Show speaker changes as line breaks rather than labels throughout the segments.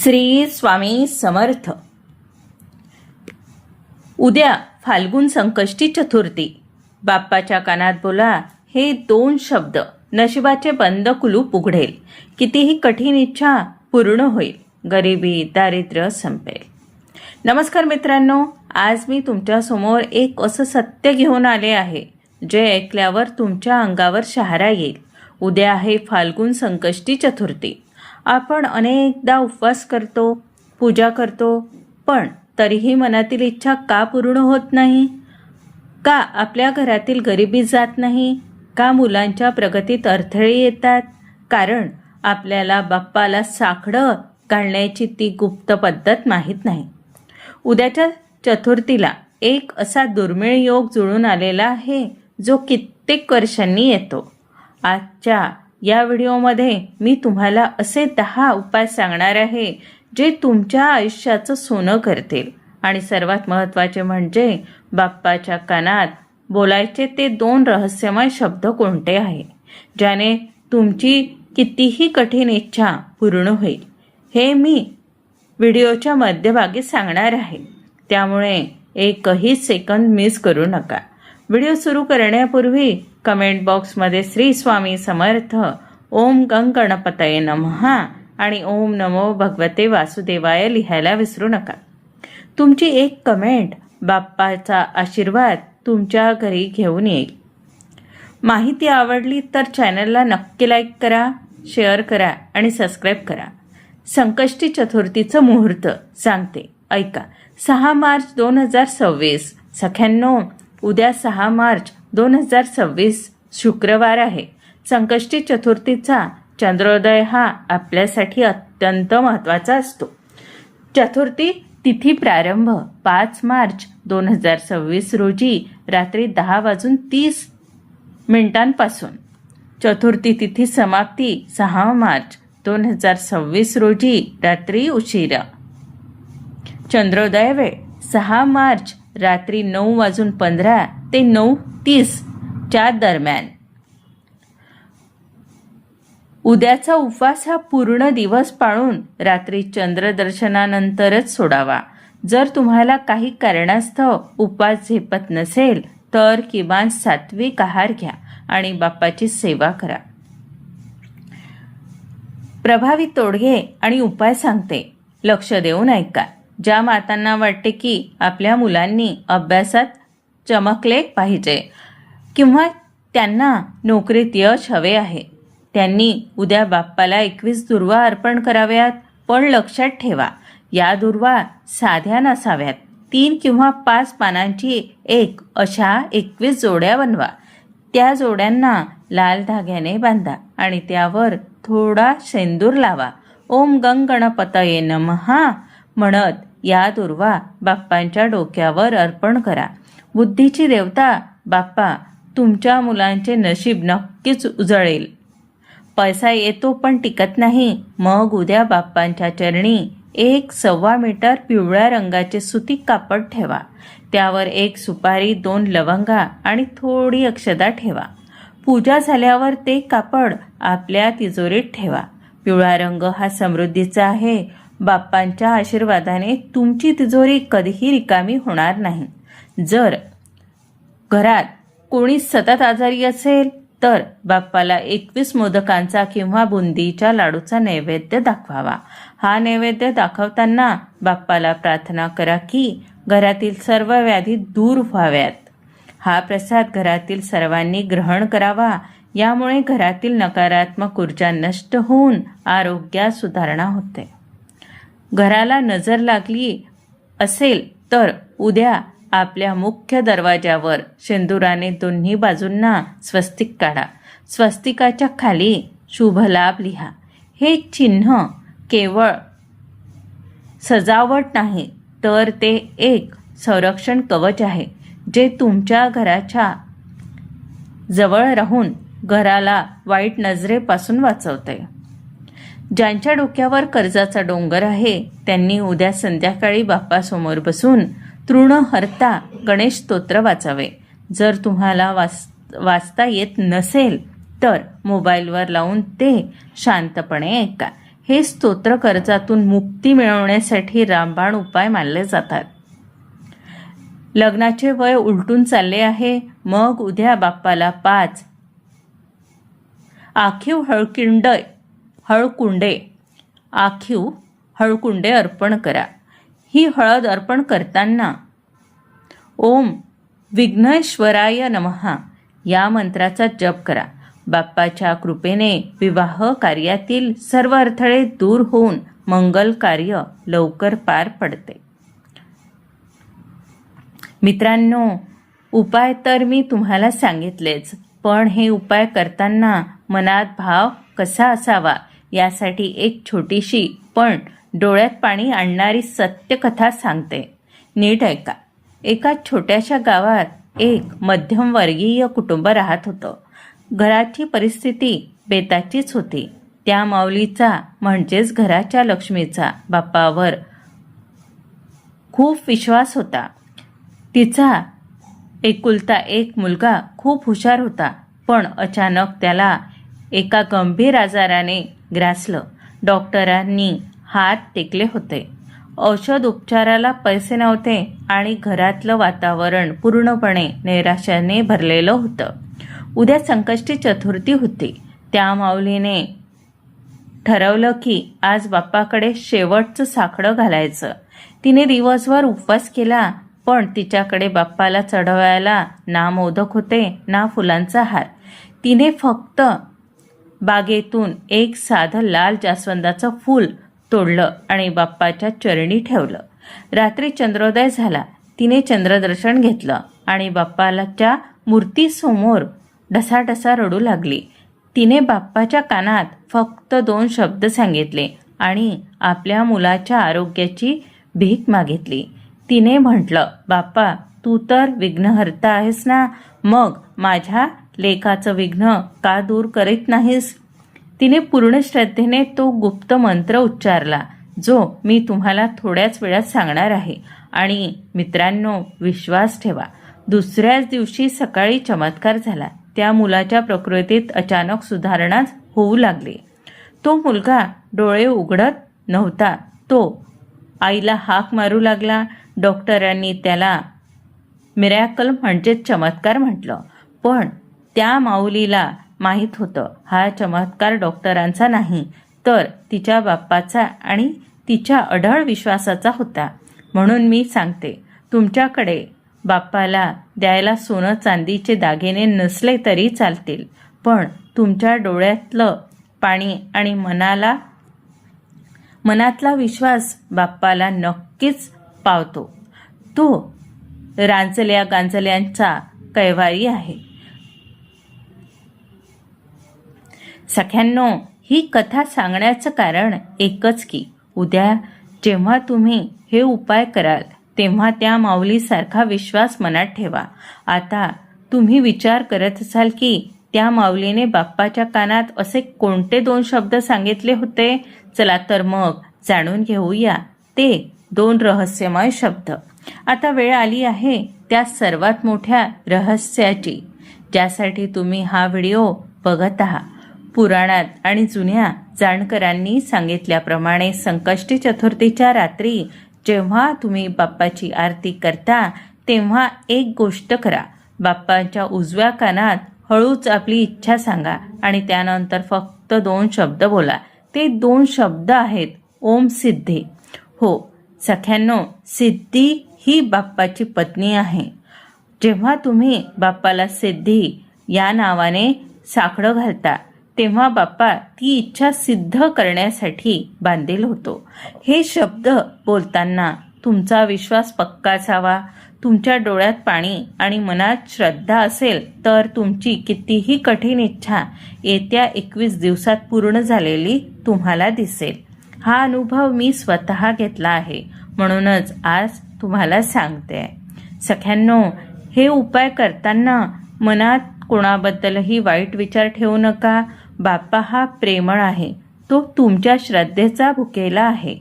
श्री स्वामी समर्थ. उद्या फाल्गुन संकष्टी चतुर्थी. बाप्पाच्या कानात बोला हे 2 शब्द, नशिबाचे बंद कुलूप उघडेल. कितीही कठीण इच्छा पूर्ण होईल. गरिबी दारिद्र्य संपेल. नमस्कार मित्रांनो, आज मी तुमच्यासमोर एक असं सत्य घेऊन आले आहे जे ऐकल्यावर तुमच्या अंगावर शहारा येईल. उद्या आहे फाल्गुन संकष्टी चतुर्थी. आपण अनेकदा उपवास करतो, पूजा करतो, पण तरीही मनातील इच्छा का पूर्ण होत नाही? का आपल्या घरातील गरिबी जात नाही? का मुलांच्या प्रगतीत अडथळे येतात? कारण आपल्याला बाप्पाला साकडं घालण्याची ती गुप्त पद्धत माहीत नाही. उद्याच्या चतुर्थीला एक असा दुर्मिळ योग जुळून आलेला आहे जो कित्येक वर्षांनी येतो. आजच्या या व्हिडिओमध्ये मी तुम्हाला असे 10 उपाय सांगणार आहे जे तुमच्या आयुष्याचं सोनं करतील. आणि सर्वात महत्त्वाचे म्हणजे बाप्पाच्या कानात बोलायचे ते 2 रहस्यमय शब्द कोणते आहे ज्याने तुमची कितीही कठीण इच्छा पूर्ण होईल. हे मी व्हिडिओच्या मध्यभागी सांगणार आहे, त्यामुळे एकही सेकंद मिस करू नका. व्हिडिओ सुरू करण्यापूर्वी कमेंट बॉक्समध्ये श्री स्वामी समर्थ, ओम गंग गणपतये नमः आणि ओम नमो भगवते वासुदेवाय लिहायला विसरू नका. तुमची एक कमेंट बाप्पाचा आशीर्वाद तुमच्या घरी घेऊन येईल. माहिती आवडली तर चॅनलला नक्की लाईक करा, शेअर करा आणि सबस्क्राईब करा. संकष्टी चतुर्थीचं मुहूर्त सांगते, ऐका. 6 मार्च 2026. सख्यांनो, उद्या 6 मार्च 2026 शुक्रवार आहे. संकष्टी चतुर्थीचा चंद्रोदय हा आपल्यासाठी अत्यंत महत्त्वाचा असतो. चतुर्थी तिथी प्रारंभ 5 मार्च 2026 रोजी रात्री 10:30 पासून. चतुर्थी तिथी समाप्ती 6 मार्च 2026 रोजी रात्री उशिरा. चंद्रोदय वेळ 6 मार्च रात्री 9:15 ते 9:30 च्या दरम्यान. उद्याचा उपवास हा पूर्ण दिवस पाळून रात्री चंद्रदर्शनानंतरच सोडावा. जर तुम्हाला काही कारणास्तव उपवास झेपत नसेल तर किमान सात्विक आहार घ्या आणि बाप्पाची सेवा करा. प्रभावी तोडगे आणि उपाय सांगते, लक्ष देऊन ऐका. ज्या मातांना वाटते की आपल्या मुलांनी अभ्यासात चमकले पाहिजे किंवा त्यांना नोकरीत यश हवे आहे, त्यांनी उद्या बाप्पाला 21 दुर्वा अर्पण कराव्यात. पण लक्षात ठेवा, या दुर्वा साध्या नसाव्यात. 3 किंवा 5 पानांची एक अशा 21 जोड्या बनवा. त्या जोड्यांना लाल धाग्याने बांधा आणि त्यावर थोडा शेंदूर लावा. ओम गंग गणपतये नमः म्हणत या दुर्वा बाप्पांच्या डोक्यावर अर्पण करा. बुद्धीची देवता बाप्पा, तुमच्या मुलांचे नशीब नक्कीच उजळेल. पैसा येतो पण टिकत नाही. मग उद्या बाप्पांच्या चरणी 1.25 मीटर पिवळ्या रंगाचे सुती कापड ठेवा. त्यावर 1 सुपारी, 2 लवंगा आणि थोडी अक्षता ठेवा. पूजा झाल्यावर ते कापड आपल्या तिजोरीत ठेवा. पिवळा रंग हा समृद्धीचा आहे. बाप्पांच्या आशीर्वादाने तुमची तिजोरी कधीही रिकामी होणार नाही. जर घरात कोणी सतत आजारी असेल तर बाप्पाला 21 मोदकांचा किंवा बुंदीच्या लाडूचा नैवेद्य दाखवावा. हा नैवेद्य दाखवताना बाप्पाला प्रार्थना करा की घरातील सर्व व्याधी दूर व्हाव्यात. हा प्रसाद घरातील सर्वांनी ग्रहण करावा. यामुळे घरातील नकारात्मक ऊर्जा नष्ट होऊन आरोग्यात सुधारणा होते. घराला नजर लागली असेल तर उद्या आपल्या मुख्य दरवाजावर शेंदुराने दोन्ही बाजूंना स्वस्तिक काढा. स्वस्तिकाच्या खाली शुभ लाभ लिहा. हे चिन्ह केवळ सजावट नाही तर ते एक संरक्षण कवच आहे जे तुमच्या घराच्या जवळ राहून घराला वाईट नजरेपासून वाचवते. ज्यांच्या डोक्यावर कर्जाचा डोंगर आहे त्यांनी उद्या संध्याकाळी बाप्पासमोर बसून तृणहर्ता गणेश स्तोत्र वाचावे. जर तुम्हाला वाचता येत नसेल तर मोबाईलवर लावून ते शांतपणे ऐका. हे स्तोत्र कर्जातून मुक्ती मिळवण्यासाठी रामबाण उपाय मानले जातात. लग्नाचे वय उलटून चालले आहे, मग उद्या बाप्पाला 5 आखीव हळकुंडे अर्पण करा. ही हळद अर्पण करताना ओम विघ्नेश्वराय नमः या मंत्राचा जप करा. बाप्पाच्या कृपेने विवाह कार्यातील सर्व अडथळे दूर होऊन मंगल कार्य लवकर पार पडते. मित्रांनो, उपाय तर मी तुम्हाला सांगितलेच, पण हे उपाय करताना मनात भाव कसा असावा यासाठी एक छोटीशी पण डोळ्यात पाणी आणणारी सत्यकथा सांगते. नीट ऐका. एका छोट्याशा गावात एक मध्यमवर्गीय कुटुंब राहत होतं. घराची परिस्थिती बेताचीच होती. त्या माऊलीचा म्हणजेच घराच्या लक्ष्मीचा बाप्पावर खूप विश्वास होता. तिचा एकुलता एक मुलगा खूप हुशार होता, पण अचानक त्याला एका गंभीर आजाराने ग्रासलं. डॉक्टरांनी हात टेकले होते. औषध उपचाराला पैसे नव्हते आणि घरातलं वातावरण पूर्णपणे नैराश्याने भरलेलं होतं. उद्या संकष्टी चतुर्थी होती. त्या माऊलीने ठरवलं की आज बाप्पाकडे शेवटचं साकडं घालायचं. तिने दिवसभर उपवास केला, पण तिच्याकडे बाप्पाला चढवायला ना मोदक होते ना फुलांचा हार. तिने फक्त बागेतून एक साधं लाल जास्वंदाचं फूल तोडलं आणि बाप्पाच्या चरणी ठेवलं. रात्री चंद्रोदय झाला. तिने चंद्रदर्शन घेतलं आणि बाप्पाच्या मूर्तीसमोर ढसाढसा रडू लागली. तिने बाप्पाच्या कानात फक्त 2 शब्द सांगितले आणि आपल्या मुलाच्या आरोग्याची भीक मागितली. तिने म्हटलं, बाप्पा, तू तर विघ्नहर्ता आहेस ना, मग माझ्या लेकाचं विघ्न का दूर करीत नाहीस? तिने पूर्ण श्रद्धेने तो गुप्त मंत्र उच्चारला, जो मी तुम्हाला थोड्याच वेळात सांगणार आहे. आणि मित्रांनो, विश्वास ठेवा, दुसऱ्याच दिवशी सकाळी चमत्कार झाला. त्या मुलाच्या प्रकृतीत अचानक सुधारणा होऊ लागली. तो मुलगा डोळे उघडत नव्हता. तो आईला हाक मारू लागला. डॉक्टरांनी त्याला मिरॅकल म्हणजे चमत्कार म्हटलं, पण त्या माऊलीला माहीत होतं हा चमत्कार डॉक्टरांचा नाही, तर तिच्या बाप्पाचा आणि तिच्या अढळ विश्वासाचा होता. म्हणून मी सांगते, तुमच्याकडे बाप्पाला द्यायला सोनं चांदीचे दागिने नसले तरी चालतील, पण तुमच्या डोळ्यातलं पाणी आणि मनातला विश्वास बाप्पाला नक्कीच पावतो. तो रांजल्या गांजल्यांचा कैवारी आहे. सख्यांनो, ही कथा सांगण्याचं कारण एकच की उद्या जेव्हा तुम्ही हे उपाय कराल तेव्हा त्या माऊलीसारखा विश्वास मनात ठेवा. आता तुम्ही विचार करत असाल की त्या माऊलीने बाप्पाच्या कानात असे कोणते 2 शब्द सांगितले होते? चला तर मग जाणून घेऊया ते 2 रहस्यमय शब्द. आता वेळ आली आहे त्या सर्वात मोठ्या रहस्याची, ज्यासाठी तुम्ही हा व्हिडिओ बघत आहात. पुराणात आणि जुन्या जाणकारांनी सांगितल्याप्रमाणे संकष्टी चतुर्थीच्या रात्री जेव्हा तुम्ही बाप्पाची आरती करता तेव्हा एक गोष्ट करा. बाप्पाच्या उजव्या कानात हळूच आपली इच्छा सांगा आणि त्यानंतर फक्त 2 शब्द बोला. ते 2 शब्द आहेत ओम सिद्धी. हो सख्यांनो, सिद्धी ही बाप्पाची पत्नी आहे. जेव्हा तुम्ही बाप्पाला सिद्धी या नावाने साकडं घालता तेव्हा बाप्पा ती इच्छा सिद्ध करण्यासाठी बांधील होतो. हे शब्द बोलताना तुमचा विश्वास पक्का असावा. तुमच्या डोळ्यात पाणी आणि मनात श्रद्धा असेल तर तुमची कितीही कठीण इच्छा येत्या 21 दिवसात पूर्ण झालेली तुम्हाला दिसेल. हा अनुभव मी स्वतः घेतला आहे, म्हणूनच आज तुम्हाला सांगते. सख्यांनो, हे उपाय करताना मनात कोणाबद्दलही वाईट विचार ठेवू नका. बाप्पा हा प्रेमळ आहे. तो तुमच्या श्रद्धेचा भुकेला आहे.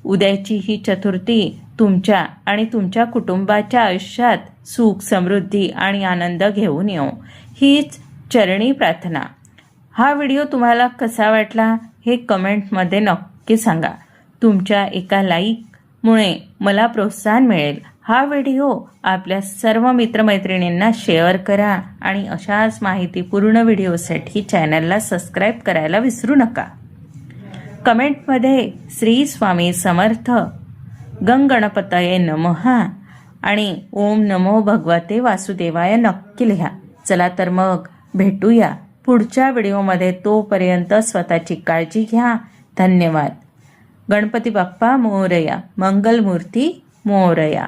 उद्याची ही चतुर्थी तुमच्या आणि तुमच्या कुटुंबाच्या आयुष्यात सुख, समृद्धी आणि आनंद घेऊन येऊ, हीच चरणी प्रार्थना. हा व्हिडिओ तुम्हाला कसा वाटला हे कमेंटमध्ये नक्की नक्की सांगा. तुमच्या एका लाईकमुळे मला प्रोत्साहन मिळेल. हा व्हिडिओ आपल्या सर्व मित्रमैत्रिणींना शेअर करा आणि अशाच माहितीपूर्ण व्हिडिओसाठी चॅनलला सबस्क्राईब करायला विसरू नका. कमेंटमध्ये श्री स्वामी समर्थ, गंगणपतये नमः आणि ओम नमो भगवते वासुदेवाय नक्की लिहा. चला तर मग भेटूया पुढच्या व्हिडिओमध्ये. तोपर्यंत स्वतःची काळजी घ्या. धन्यवाद. गणपती बाप्पा मोरया, मंगलमूर्ती मोरया.